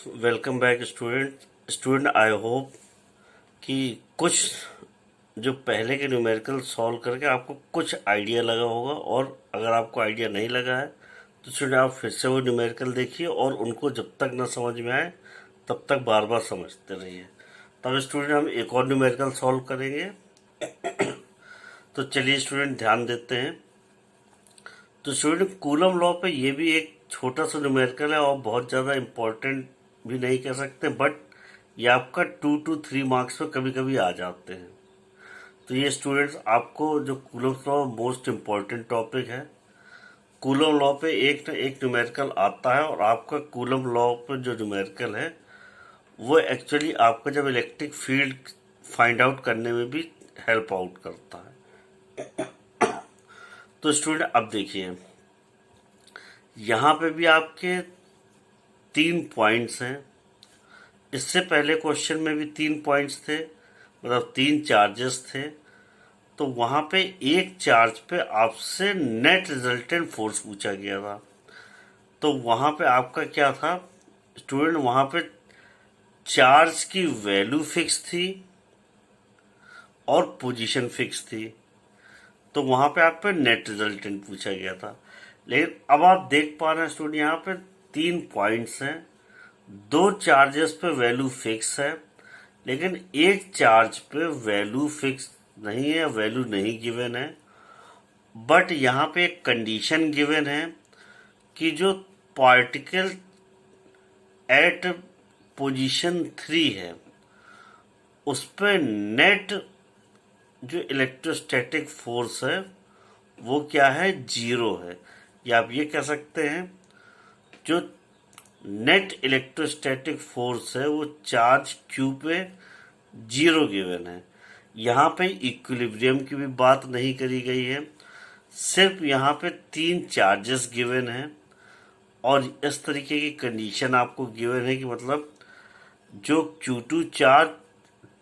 Welcome back student I hope कि कुछ जो पहले के न्यूमेरिकल सॉल्व करके आपको कुछ आइडिया लगा होगा। और अगर आपको आइडिया नहीं लगा है तो स्टूडेंट आप फिर से वो न्यूमेरिकल देखिए और उनको जब तक ना समझ में आए तब तक बार बार समझते रहिए। तब स्टूडेंट हम एक और न्यूमेरिकल सॉल्व करेंगे। तो चलिए स्टूडेंट ध्यान देते हैं। तो स्टूडेंट कूलम लॉ पे ये भी एक छोटा सा न्यूमेरिकल है और बहुत ज़्यादा इम्पोर्टेंट भी नहीं कह सकते, बट ये आपका 2 to 3 मार्क्स में कभी कभी आ जाते हैं। तो ये स्टूडेंट्स आपको जो coulomb law most important topic है। कूलम लॉ पे एक न एक न्यूमेरिकल आता है और आपका कूलम लॉ पे जो न्यूमेरिकल है वो एक्चुअली आपका जब इलेक्ट्रिक फील्ड फाइंड आउट करने में भी हेल्प आउट करता है। तो स्टूडेंट अब देखिए, यहाँ पे भी आपके 3 पॉइंट्स हैं। इससे पहले क्वेश्चन में भी 3 पॉइंट्स थे, मतलब 3 चार्जेस थे। तो वहां पे एक चार्ज पे आपसे नेट रिजल्टेंट फोर्स पूछा गया था। तो वहां पे आपका क्या था स्टूडेंट, वहां पे चार्ज की वैल्यू फिक्स थी और पोजीशन फिक्स थी। तो वहां पे आप पे नेट रिजल्टेंट पूछा गया था। लेकिन अब आप देख पा रहे हैं स्टूडेंट, यहाँ पे 3 पॉइंट्स हैं, 2 चार्जेस पे वैल्यू फिक्स है, लेकिन एक चार्ज पे वैल्यू फिक्स नहीं है, वैल्यू नहीं गिवन है। बट यहाँ पे एक कंडीशन गिवन है कि जो पार्टिकल एट पोजीशन 3 है उस पे नेट जो इलेक्ट्रोस्टैटिक फोर्स है वो क्या है, 0 है। या आप ये कह सकते हैं जो नेट इलेक्ट्रोस्टैटिक फोर्स है वो चार्ज क्यू पे 0 गिवन है। यहाँ पे इक्विलिब्रियम की भी बात नहीं करी गई है, सिर्फ यहाँ पे 3 चार्जेस गिवन है और इस तरीके की कंडीशन आपको गिवन है कि मतलब जो Q2 चार्ज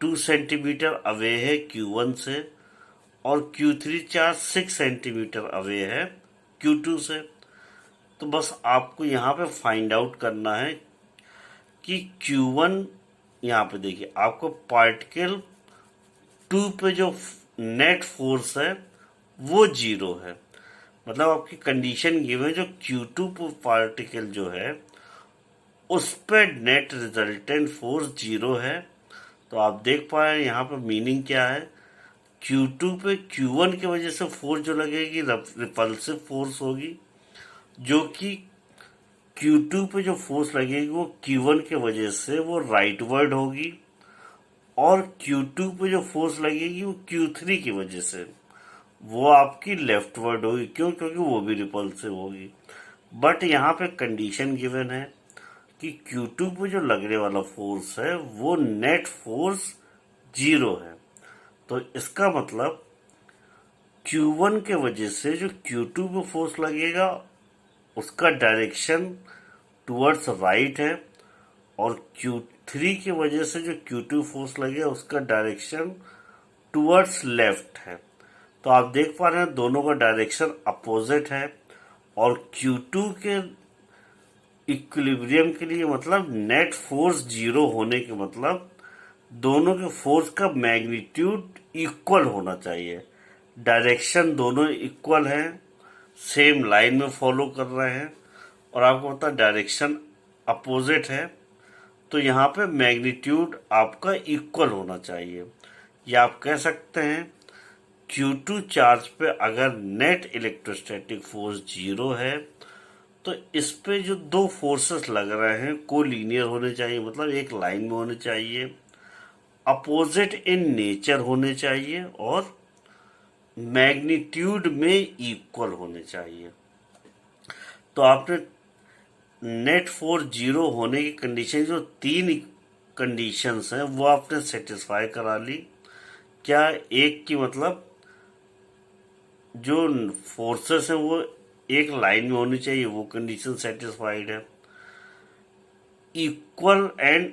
2 सेंटीमीटर अवे है Q1 से और Q3 चार्ज 6 सेंटीमीटर अवे है Q2 से। तो बस आपको यहाँ पे फाइंड आउट करना है कि Q1, यहाँ पे देखिए आपको पार्टिकल 2 पे जो नेट फोर्स है वो 0 है। मतलब आपकी कंडीशन गिवन, जो Q2 पे पार्टिकल जो है उस पे नेट रिजल्टेंट फोर्स 0 है। तो आप देख पा रहे हैं यहाँ पे मीनिंग क्या है। Q2 पे Q1 की वजह से फोर्स जो लगेगी रिपल्सिव फोर्स होगी, जो कि Q2 पे जो फोर्स लगेगी वो Q1 के वजह से वो राइटवर्ड होगी, और Q2 पे जो फोर्स लगेगी वो Q3 की वजह से वो आपकी लेफ्टवर्ड होगी। क्यों? क्योंकि वो भी रिपल्सिव होगी। बट यहाँ पे कंडीशन गिवन है कि Q2 पे जो लगने वाला फोर्स है वो नेट फोर्स 0 है। तो इसका मतलब Q1 के वजह से जो Q2 पे फोर्स लगेगा उसका डायरेक्शन टुवर्ड्स राइट है, और Q3 की वजह से जो Q2 फोर्स लगेगा उसका डायरेक्शन टुवर्ड्स लेफ्ट है। तो आप देख पा रहे हैं दोनों का डायरेक्शन अपोजिट है, और Q2 के इक्विलिब्रियम के लिए मतलब नेट फोर्स 0 होने के मतलब दोनों के फोर्स का मैग्नीट्यूड इक्वल होना चाहिए। डायरेक्शन दोनों इक्वल है, सेम लाइन में फॉलो कर रहे हैं, और आपको पता डायरेक्शन अपोजिट है। तो यहाँ पे मैग्नीट्यूड आपका इक्वल होना चाहिए। या आप कह सकते हैं Q2 चार्ज पे अगर नेट इलेक्ट्रोस्टैटिक फोर्स 0 है तो इस पे जो दो फोर्सेस लग रहे हैं को लीनियर होने चाहिए, मतलब एक लाइन में होने चाहिए, अपोजिट इन नेचर होने चाहिए, और मैग्नीट्यूड में इक्वल होने चाहिए। तो आपने नेट फोर्स 0 होने की कंडीशन, जो 3 कंडीशंस हैं वो आपने सेटिस्फाई करा ली। क्या? एक की मतलब जो फोर्सेस हैं वो एक लाइन में होनी चाहिए, वो कंडीशन सेटिस्फाइड है। इक्वल एंड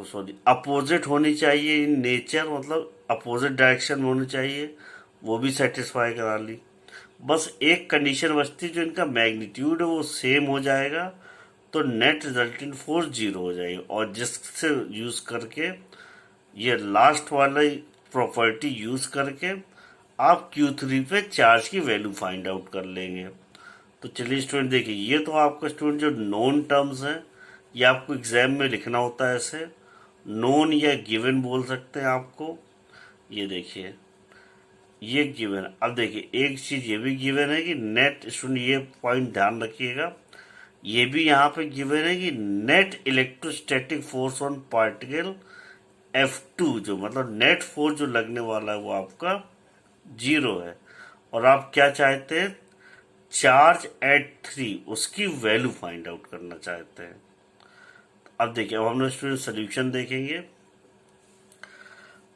सॉरी अपोजिट होनी चाहिए इन नेचर, मतलब अपोजिट डायरेक्शन में होनी चाहिए, वो भी सेटिस्फाई करा ली। बस एक कंडीशन बचती, जो इनका मैग्नीट्यूड है वो सेम हो जाएगा, तो नेट रिजल्टेंट फोर्स जीरो हो जाएगी। और जिससे यूज करके ये लास्ट वाला प्रॉपर्टी यूज करके आप Q3 पे चार्ज की वैल्यू फाइंड आउट कर लेंगे। तो चलिए स्टूडेंट देखिए, ये तो आपका स्टूडेंट जो नोन टर्म्स है, ये आपको एग्जाम में लिखना होता है ऐसे, नोन या गिवन बोल सकते हैं आपको। ये देखिए, ये गिवन। अब देखिए एक चीज ये भी गिवन है कि नेट, स्टूडेंट ये पॉइंट ध्यान रखिएगा, ये भी यहाँ पे गिवन है कि net electrostatic force on particle F2, जो मतलब नेट फोर्स जो लगने वाला है वो आपका जीरो है। और आप क्या चाहते हैं, चार्ज एट 3 उसकी वैल्यू फाइंड आउट करना चाहते हैं। अब देखिए, अब हम लोग स्टूडेंट सोल्यूशन देखेंगे।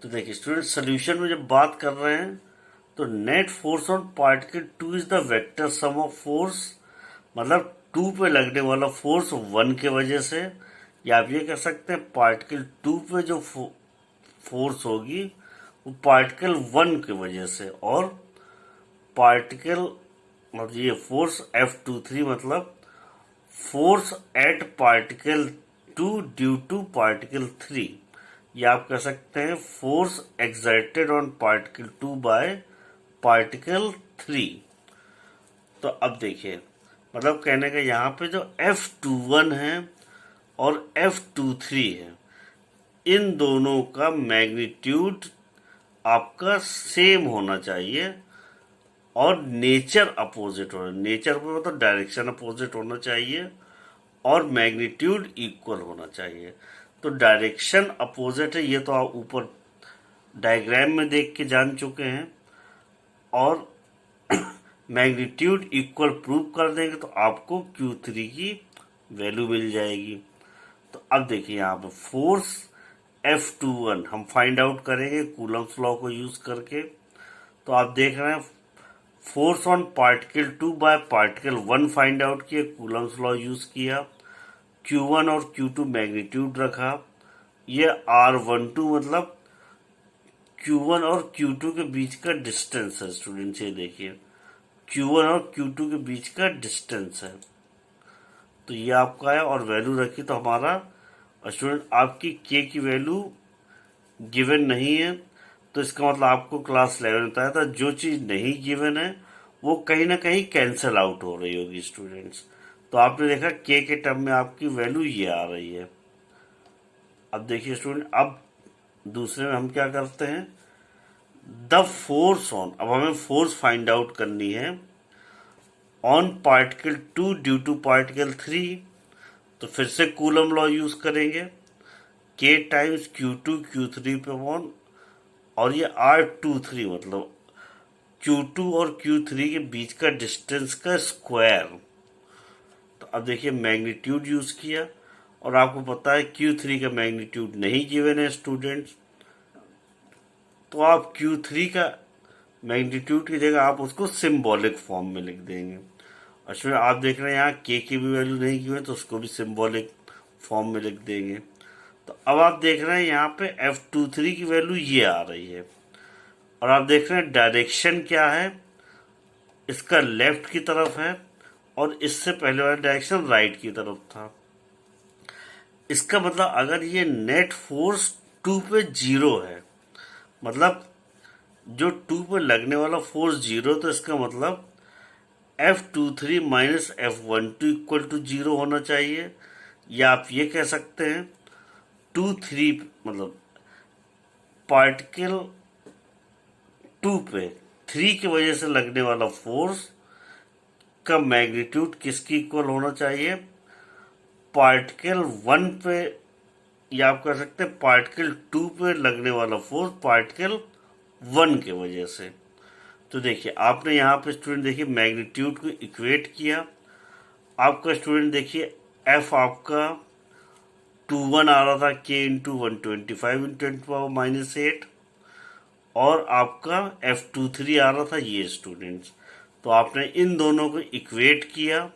तो देखिए स्टूडेंट, सोल्यूशन में जब बात कर रहे हैं तो net force on particle 2 is the vector sum of force, मतलब 2 पे लगने वाला फोर्स 1 के वजह से, या आप ये कह सकते हैं पार्टिकल 2 पे जो फोर्स होगी वो पार्टिकल 1 की वजह से, और पार्टिकल मतलब ये फोर्स F23 मतलब force at particle 2 due to particle 3, या आप कह सकते हैं force exerted on particle 2 by particle 3। तो अब देखिए, मतलब कहने का यहाँ पे जो F21 है और F23 है, इन दोनों का मैग्नीट्यूड आपका सेम होना चाहिए और नेचर अपोजिट होना, नेचर पे मतलब डायरेक्शन अपोजिट होना चाहिए और मैग्नीट्यूड इक्वल होना चाहिए। तो डायरेक्शन अपोजिट है, ये तो आप ऊपर डायग्राम में देख के जान चुके हैं, और मैग्नीट्यूड इक्वल प्रूव कर देंगे तो आपको Q3 की वैल्यू मिल जाएगी। तो अब देखिए यहाँ पे फोर्स F21 हम फाइंड आउट करेंगे कूलम्स लॉ को यूज करके। तो आप देख रहे हैं force on particle 2 by particle 1 find out किया, कूलम्स लॉ यूज किया, Q1 और Q2 मैग्नीट्यूड रखा, ये R12 मतलब Q1 और Q2 के बीच का डिस्टेंस है स्टूडेंट्स, ये देखिए Q1 और Q2 के बीच का डिस्टेंस है। तो ये आपका है, और वैल्यू रखी तो हमारा स्टूडेंट आपकी K की वैल्यू गिवन नहीं है, तो इसका मतलब आपको क्लास 11 में बताया था जो चीज नहीं गिवन है वो कहीं ना कहीं कैंसिल आउट हो रही होगी स्टूडेंट्स। तो आपने देखा K के टर्म में आपकी वैल्यू ये आ रही है। अब देखिए स्टूडेंट, अब दूसरे में हम क्या करते हैं, द फोर्स ऑन, अब हमें फोर्स फाइंड आउट करनी है on particle 2 due to particle 3। तो फिर से कूलम लॉ यूज करेंगे, K टाइम्स Q2 Q3 पे ऑन, और ये R23 मतलब Q2 और Q3 के बीच का डिस्टेंस का स्क्वायर। तो अब देखिए मैग्नीट्यूड यूज किया, और आपको पता है Q3 का मैग्नीट्यूड नहीं गिवन है स्टूडेंट्स, तो आप Q3 का मैग्नीट्यूड की जगह आप उसको सिंबॉलिक फॉर्म में लिख देंगे। और आप देख रहे हैं यहाँ K की भी वैल्यू नहीं गिवन है तो उसको भी सिंबॉलिक फॉर्म में लिख देंगे। तो अब आप देख रहे हैं यहाँ पे F23 की वैल्यू ये आ रही है, और आप देख रहे हैं डायरेक्शन क्या है, इसका लेफ्ट की तरफ है, और इससे पहले वाला डायरेक्शन राइट की तरफ था। इसका मतलब अगर ये नेट फोर्स 2 पे जीरो है, मतलब जो 2 पे लगने वाला फोर्स जीरो, तो इसका मतलब F23 minus F12 equal to zero होना चाहिए, या आप ये कह सकते हैं 2-3 मतलब पार्टिकल 2 पे 3 की वजह से लगने वाला फोर्स का मैग्नीट्यूड किसकी इक्वल होना चाहिए, पार्टिकल 1 पे, या आप कह सकते हैं पार्टिकल 2 पे लगने वाला फोर्स पार्टिकल 1 के वजह से। तो देखिए आपने यहाँ पे स्टूडेंट देखिए मैग्नीट्यूड को इक्वेट किया, आपका स्टूडेंट देखिए F आपका 21 आ रहा था K इंटू 125 इंटू 10⁻⁸, और आपका F23 आ रहा था ये स्टूडेंट्स। तो आपने इन दोनों को इक्वेट किया,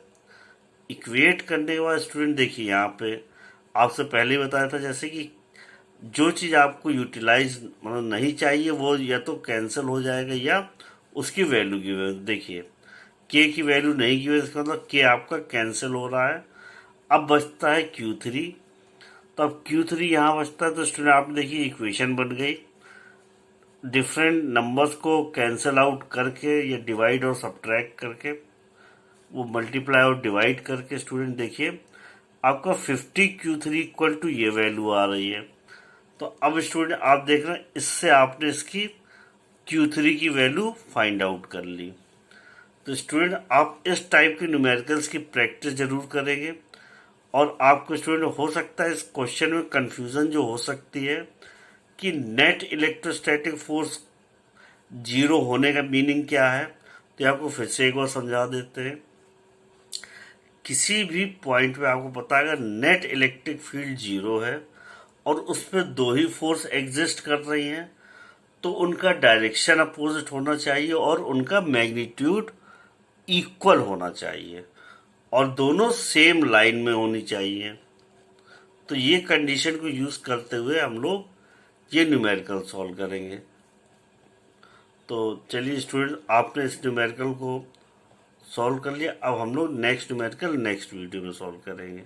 इक्वेट करने के बाद स्टूडेंट देखिए यहाँ पे आपसे पहले ही बताया था जैसे कि जो चीज़ आपको यूटिलाइज मतलब नहीं चाहिए वो या तो कैंसिल हो जाएगा या उसकी वैल्यू की वैल्यू देखिए K की वैल्यू नहीं की वजह से मतलब K आपका कैंसिल हो रहा है। अब बचता है Q3। तो अब Q3 यहाँ बचता है, तो स्टूडेंट आप देखिए इक्वेशन बन गई। डिफरेंट नंबर्स को कैंसिल आउट करके या डिवाइड और सब्ट्रैक्ट करके, वो मल्टीप्लाई और डिवाइड करके स्टूडेंट देखिए आपका 50 Q3 इक्वल टू ये वैल्यू आ रही है। तो अब स्टूडेंट आप देख रहे हैं, इससे आपने इसकी Q3 की वैल्यू फाइंड आउट कर ली। तो स्टूडेंट आप इस टाइप की न्यूमेरिकल्स की प्रैक्टिस जरूर करेंगे। और आपको स्टूडेंट हो सकता है इस क्वेश्चन में कंफ्यूजन जो हो सकती है कि नेट इलेक्ट्रोस्टैटिक फोर्स जीरो होने का मीनिंग क्या है, तो आपको फिर से एक बार समझा देते हैं। किसी भी पॉइंट पे आपको पता है नेट इलेक्ट्रिक फील्ड जीरो है और उस पर दो ही फोर्स एग्जिस्ट कर रही हैं, तो उनका डायरेक्शन अपोजिट होना चाहिए और उनका मैग्नीट्यूड इक्वल होना चाहिए और दोनों सेम लाइन में होनी चाहिए। तो ये कंडीशन को यूज करते हुए हम लोग ये न्यूमेरिकल सॉल्व करेंगे। तो चलिए स्टूडेंट, आपने इस न्यूमेरिकल को सॉल्व कर लिया। अब हम लोग नेक्स्ट न्यूमेरिकल नेक्स्ट वीडियो में सॉल्व करेंगे।